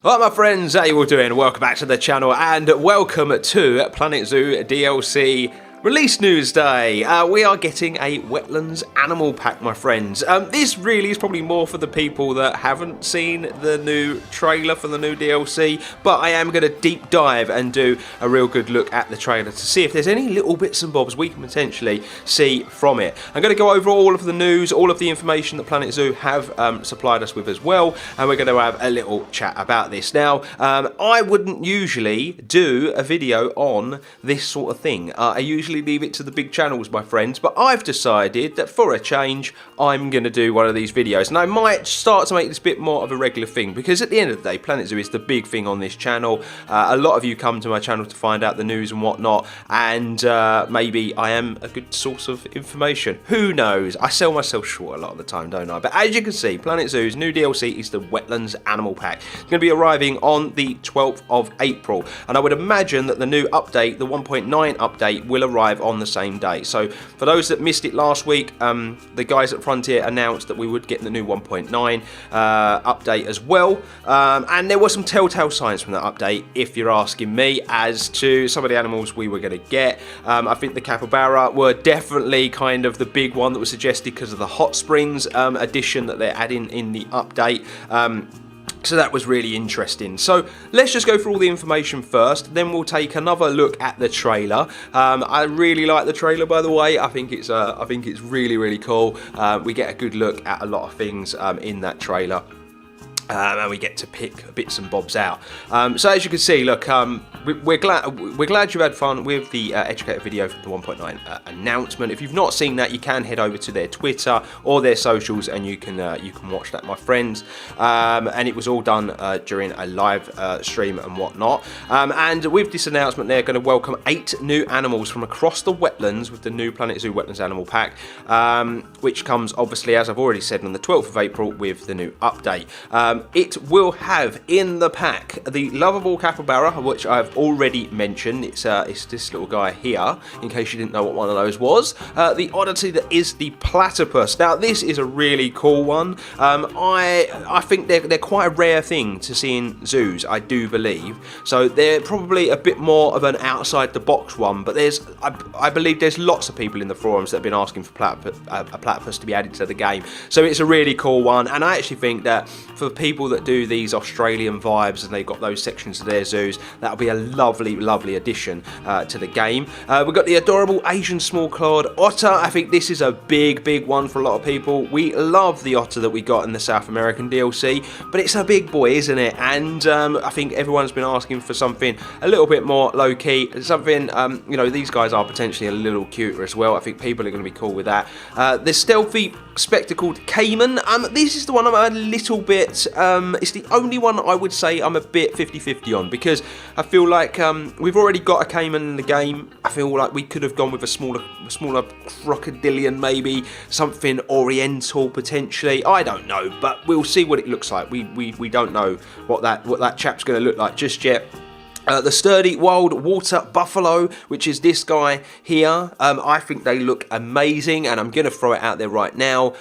Hi my friends, how you all doing? Welcome back to the channel and welcome to Planet Zoo DLC Release News Day. We are getting a Wetlands Animal Pack, my friends. This really is probably more for the people that haven't seen the new trailer for the new DLC, but I am going to deep dive and do a real good look at the trailer to see if there's any little bits and bobs we can potentially see from it. I'm going to go over all of the news, all of the information that Planet Zoo have supplied us with as well, and we're going to have a little chat about this. Now, I wouldn't usually do a video on this sort of thing. I usually leave it to the big channels, my friends, but I've decided that for a change I'm going to do one of these videos, and I might start to make this a bit more of a regular thing, because at the end of the day Planet Zoo is the big thing on this channel. A lot of you come to my channel to find out the news and whatnot, and maybe I am a good source of information. Who knows? I sell myself short a lot of the time, don't I? But as you can see, Planet Zoo's new DLC is the Wetlands Animal Pack. It's going to be arriving on the 12th of April, and I would imagine that the new update, the 1.9 update, will arrive on the same day. So for those that missed it last week, the guys at Frontier announced that we would get the new 1.9 update as well, and there were some telltale signs from that update, if you're asking me, as to some of the animals we were going to get. I think the Kappa Barrier were definitely kind of the big one that was suggested because of the hot springs addition that they're adding in the update. So that was really interesting. So let's just go through all the information first, then we'll take another look at the trailer. I really like the trailer, by the way. I think it's really cool. We get a good look at a lot of things in that trailer. And we get to pick bits and bobs out. So as you can see, look, we're glad you've had fun with the educated video for the 1.9 announcement. If you've not seen that, you can head over to their Twitter or their socials, and you can watch that, my friends. And it was all done during a live stream and whatnot. And with this announcement, they're going to welcome 8 new animals from across the wetlands with the new Planet Zoo Wetlands Animal Pack, which comes obviously, as I've already said, on the 12th of April with the new update. It will have in the pack the lovable Kappa Barrier, which I've already mentioned. It's this little guy here, in case you didn't know what one of those was. The oddity that is the Platypus. Now, this is a really cool one. I think they're quite a rare thing to see in zoos, I do believe. So they're probably a bit more of an outside the box one. But I believe there's lots of people in the forums that have been asking for a platypus to be added to the game. So it's a really cool one, and I actually think that for people that do these Australian vibes and they've got those sections of their zoos, that'll be a lovely addition to the game. We've got the adorable Asian small Claude Otter. I think this is a big one for a lot of people. We love the Otter that we got in the South American DLC, but it's a big boy, isn't it? And I think everyone's been asking for something a little bit more low-key, something, you know, these guys are potentially a little cuter as well. I think people are going to be cool with that. The Stealthy spectacled Caiman. This is the one I'm a little bit, it's the only one I would say I'm a bit 50-50 on, because I feel like we've already got a Caiman in the game. I feel like we could have gone with a smaller crocodilian, maybe something oriental potentially. I don't know, but we'll see what it looks like. We don't know what that chap's going to look like just yet. The sturdy wild water buffalo, which is this guy here. I think they look amazing, and I'm going to throw it out there right now.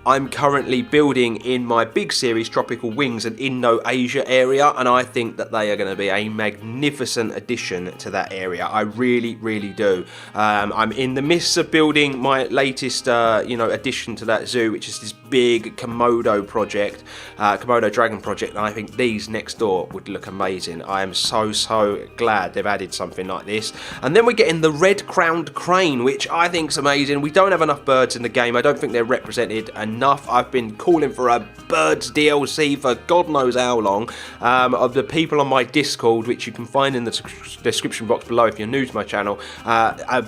I'm currently building in my big series Tropical Wings and Indo-Asia area, and I think that they are going to be a magnificent addition to that area. I really do. I'm in the midst of building my latest addition to that zoo, which is this big Komodo project, Komodo dragon project, and I think these next door would look amazing. I am so glad they've added something like this. And then we're getting the red-crowned crane, which I think is amazing. We don't have enough birds in the game. I don't think they're represented enough. I've been calling for a birds DLC for God knows how long. Of the people on my Discord, which you can find in the description box below if you're new to my channel, are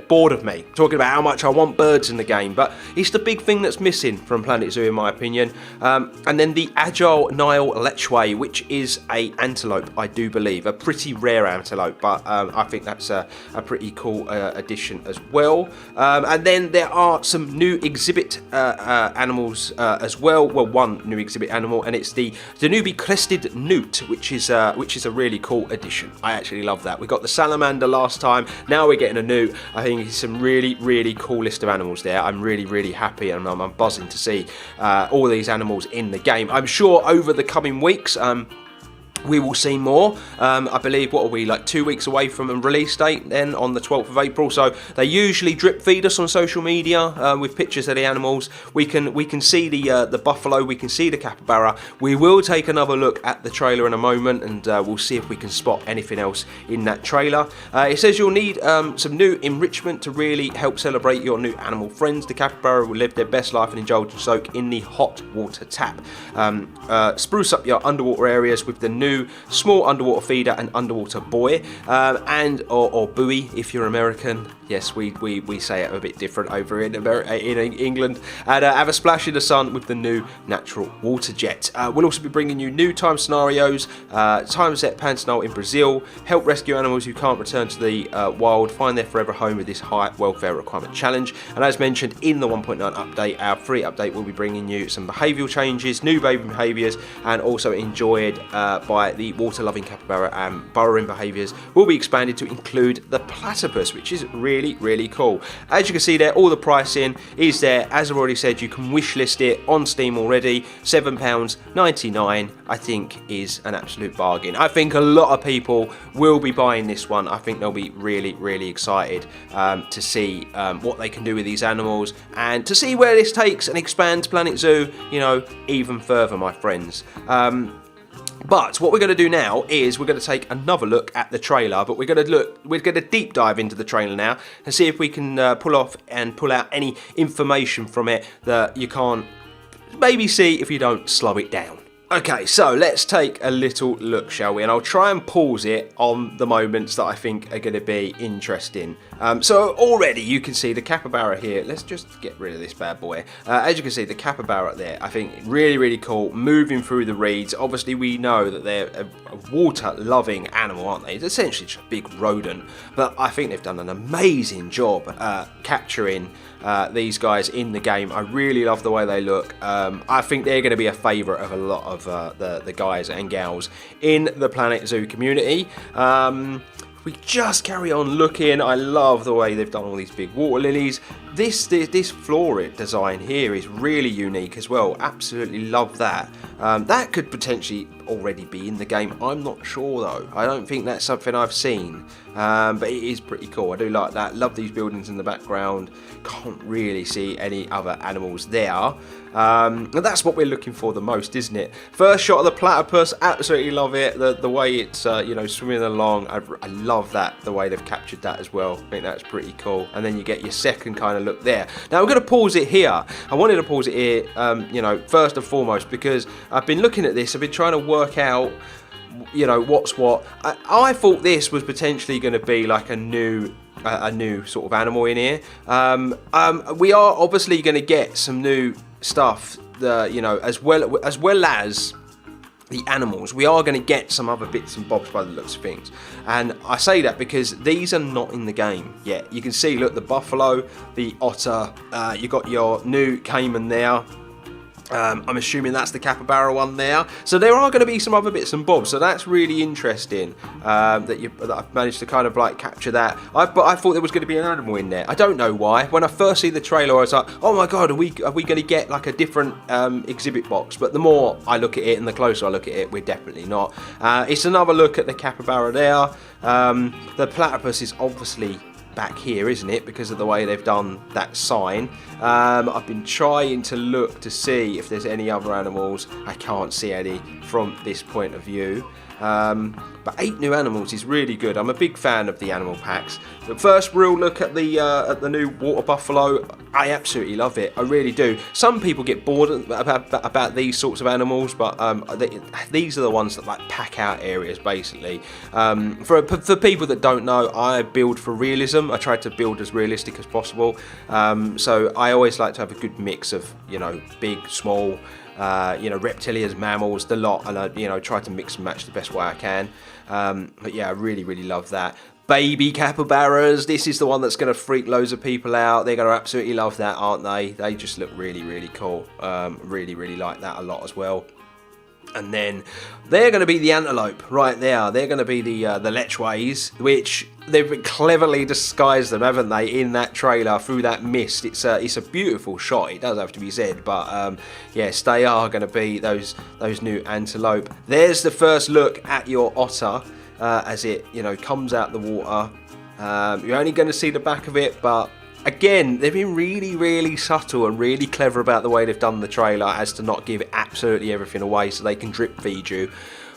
bored of me talking about how much I want birds in the game. But it's the big thing that's missing from Planet Zoo, in my opinion. And then the Agile Nile Lechwe, which is a antelope, I do believe, a pretty rare antelope, but I think that's a pretty cool addition as well. And then there are some new exhibit animals as well. Well, one new exhibit animal, and it's the Danube crested newt, which is a really cool addition. I actually love that. We got the salamander last time. Now we're getting a newt. I think it's some really cool list of animals there. I'm really happy, and I'm buzzing to see all these animals in the game. I'm sure over the coming weeks, we will see more. I believe, what are we, like 2 weeks away from a release date then, on the 12th of April. So they usually drip feed us on social media with pictures of the animals. We can see the buffalo, we can see the capybara. We will take another look at the trailer in a moment, and we'll see if we can spot anything else in that trailer. It says you'll need some new enrichment to really help celebrate your new animal friends. The capybara will live their best life and indulge and soak in the hot water tap. Spruce up your underwater areas with the new small underwater feeder and underwater buoy, or buoy if you're American. Yes, we say it a bit different over in England. And have a splash in the sun with the new natural water jet. We'll also be bringing you new time scenarios, time set Pantanal in Brazil, help rescue animals who can't return to the wild, find their forever home with this high welfare requirement challenge. And as mentioned in the 1.9 update, our free update will be bringing you some behavioural changes, new baby behaviours, and also enjoyed by the water-loving capybara and burrowing behaviours will be expanded to include the platypus, which is really cool. As you can see there, all the pricing is there. As I've already said, you can wishlist it on Steam already. £7.99 I think is an absolute bargain. I think a lot of people will be buying this one. I think they'll be really excited to see what they can do with these animals, and to see where this takes and expands Planet Zoo, you know, even further, my friends. But what we're going to do now is we're going to take another look at the trailer, but we're going to deep dive into the trailer now and see if we can pull out any information from it that you can't maybe see if you don't slow it down. Okay, so let's take a little look, shall we? And I'll try and pause it on the moments that I think are going to be interesting. So already you can see the capybara here. Let's just get rid of this bad boy. As you can see, the capybara there, I think really cool, moving through the reeds. Obviously, we know that they're a water-loving animal, aren't they? It's essentially just a big rodent. But I think they've done an amazing job capturing these guys in the game. I really love the way they look. I think they're going to be a favourite of a lot of the guys and gals in the Planet Zoo community. We just carry on looking. I love the way they've done all these big water lilies. This florid design here is really unique as well. Absolutely love that. That could potentially already be in the game. I'm not sure though. I don't think that's something I've seen. But it is pretty cool. I do like that. Love these buildings in the background. Can't really see any other animals there. And that's what we're looking for the most, isn't it? First shot of the platypus, absolutely love it. The way it's swimming along, I love that, the way they've captured that as well. I think that's pretty cool. And then you get your second kind of look there. Now I'm going to pause it here. I wanted to pause it here, first and foremost, because I've been looking at this. I've been trying to work out, what's what. I thought this was potentially going to be like a new sort of animal in here. We are obviously going to get some new stuff, as well as the animals. We are going to get some other bits and bobs by the looks of things, and I say that because these are not in the game yet. You can see, look, the buffalo, the otter, you got your new Caiman there. I'm assuming that's the capybara one there. So there are going to be some other bits and bobs. So that's really interesting that I've managed to kind of like capture that. But I thought there was going to be an animal in there. I don't know why. When I first see the trailer, I was like, oh my god, are we going to get like a different exhibit box? But the more I look at it and the closer I look at it, we're definitely not. It's another look at the capybara there. The platypus is obviously back here, isn't it, because of the way they've done that sign. I've been trying to look to see if there's any other animals. I can't see any from this point of view. But 8 new animals is really good. I'm a big fan of the animal packs. The first real look at the new water buffalo, I absolutely love it. I really do. Some people get bored about these sorts of animals, but these are the ones that like pack out areas basically. For people that don't know, I build for realism. I try to build as realistic as possible. So I always like to have a good mix of big, small, reptilians, mammals, the lot, and I try to mix and match the best way I can. But yeah, I really love that. Baby capybaras, this is the one that's going to freak loads of people out. They're going to absolutely love that, aren't they? They just look really cool. Really like that a lot as well. And then they're going to be the antelope right there. They're going to be the lechways, which they've cleverly disguised them, haven't they, in that trailer through that mist. It's a beautiful shot. It does have to be said, but yes, they are going to be those new antelope. There's the first look at your otter as it comes out the water. You're only going to see the back of it, but again, they've been really subtle and really clever about the way they've done the trailer as to not give absolutely everything away, so they can drip feed you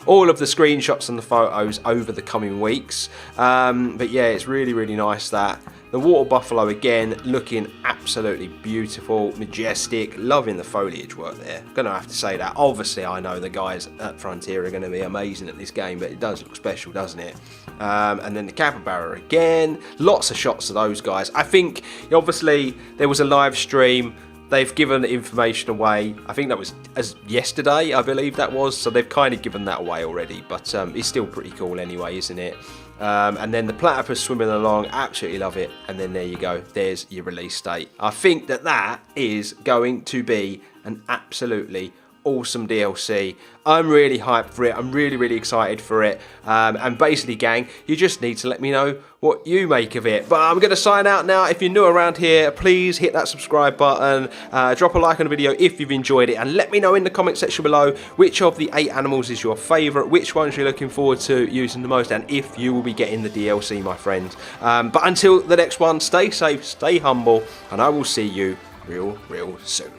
all of the screenshots and the photos over the coming weeks. But yeah, it's really nice that. The water buffalo again looking absolutely beautiful, majestic, loving the foliage work there. Gonna have to say that. Obviously I know the guys at Frontier are going to be amazing at this game, but it does look special, doesn't it? And then the Kappa Barrier again, lots of shots of those guys. I think obviously there was a live stream. They've given information away. I think that was as yesterday, I believe that was. So they've kind of given that away already, but it's still pretty cool anyway, isn't it? And then the platypus swimming along, absolutely love it. And then there you go, there's your release date. I think that is going to be an absolutely awesome DLC. I'm really hyped for it. I'm really excited for it. And basically, gang, you just need to let me know what you make of it. But I'm going to sign out now. If you're new around here, please hit that subscribe button. Drop a like on the video if you've enjoyed it. And let me know in the comment section below which of the 8 animals is your favourite, which ones you're looking forward to using the most, and if you will be getting the DLC, my friends. But until the next one, stay safe, stay humble, and I will see you real soon.